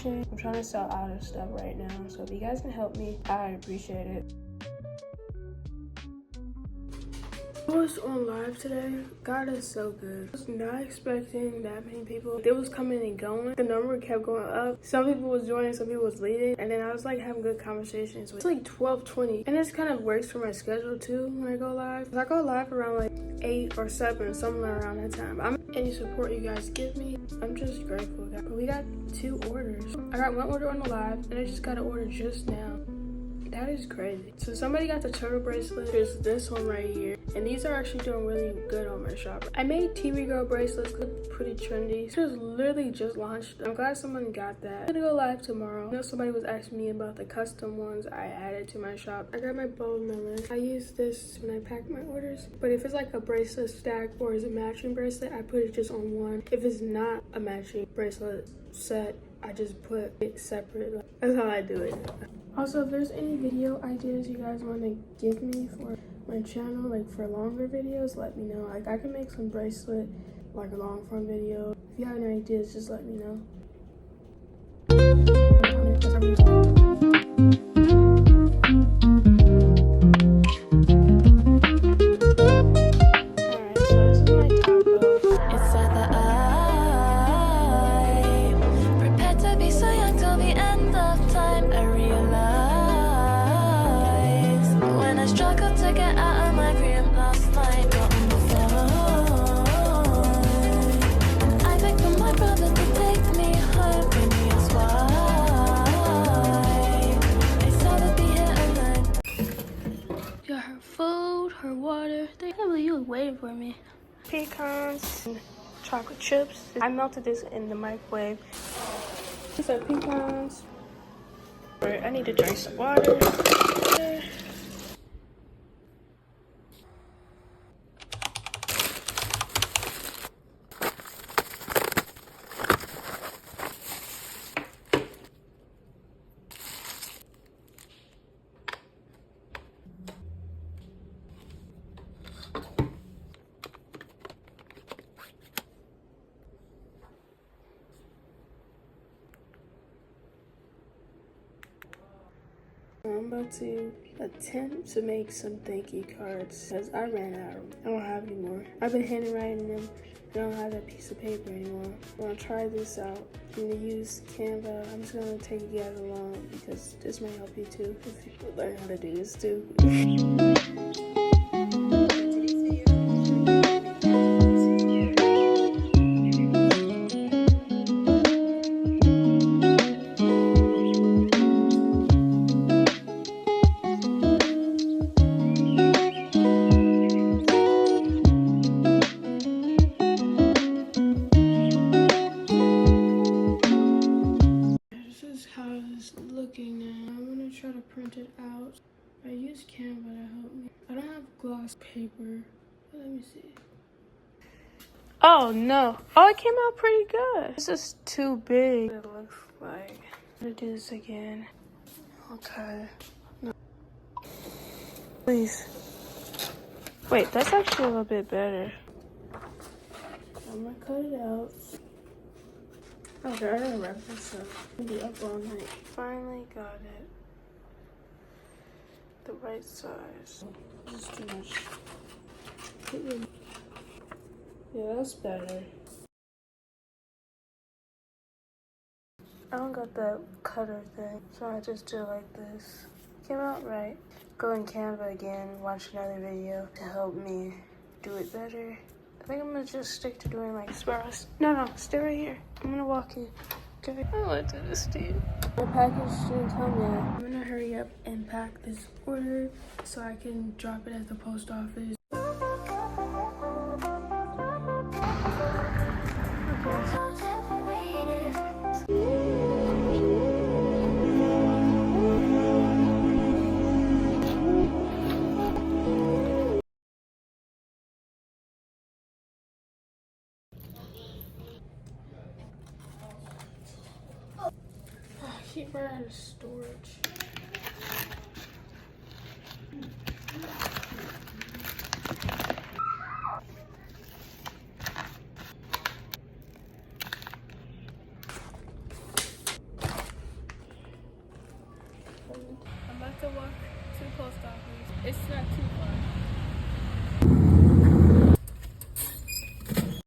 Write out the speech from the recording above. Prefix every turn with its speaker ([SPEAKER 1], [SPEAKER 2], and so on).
[SPEAKER 1] watching. I'm trying to sell out of stuff right now, so if you guys can help me, I appreciate it. I was on live today. God is so good. I was not expecting that many people. They was coming and going. The number kept going up. Some people was joining, some people was leaving. And then I was like having good conversations. It's like 12:20. And this kind of works for my schedule too when I go live. I go live around like 8 or 7, somewhere around that time. Any support you guys give me, I'm just grateful. We got 2 orders. I got 1 order on the live and I just got an order just now. That is crazy. So somebody got the turtle bracelet. There's this one right here. And these are actually doing really good on my shop. I made TV girl bracelets, look pretty trendy. This was literally just launched. I'm glad someone got that. I'm gonna go live tomorrow. I know somebody was asking me about the custom ones I added to my shop. I got my bow melon. I use this when I pack my orders. But if it's like a bracelet stack or is a matching bracelet, I put it just on one. If it's not a matching bracelet set, I just put it separate. That's how I do it. Also, if there's any video ideas you guys want to give me for my channel, like for longer videos, let me know. Like I can make some bracelet, like a long form video. If you have any ideas, just let me know. Her water. They can't believe you were waiting for me. Pecans and chocolate chips. I melted this in the microwave. These are pecans. I need to drink some water. I'm about to attempt to make some thank you cards because I ran out. I don't have any more. I've been handwriting them. I don't have that piece of paper anymore. I'm gonna try this out. I'm gonna use Canva. I'm just gonna take you guys along because this might help you too if you learn how to do this too. Looking now. I'm gonna try to print it out. I use Canva to help me. I don't have gloss paper. Let me see. Oh no. Oh, it came out pretty good. This is too big. It looks like. I'm gonna do this again. Okay. No. Please. Wait, that's actually a little bit better. I'm gonna cut it out. Okay, I gotta wrap this up. I'll be up all night. Finally got it. The right size. This is too much. Yeah, that's better. I don't got that cutter thing, so I just do it like this. Came out right. Go in Canva again, watch another video to help me do it better. I think I'm gonna just stick to doing like sparrows. No, stay right here. I'm gonna walk you. Okay. I want to do this to you. The package didn't come yet. I'm gonna hurry up and pack this order so I can drop it at the post office. Keep her out of storage. I'm about to walk to the post office. It's not too far.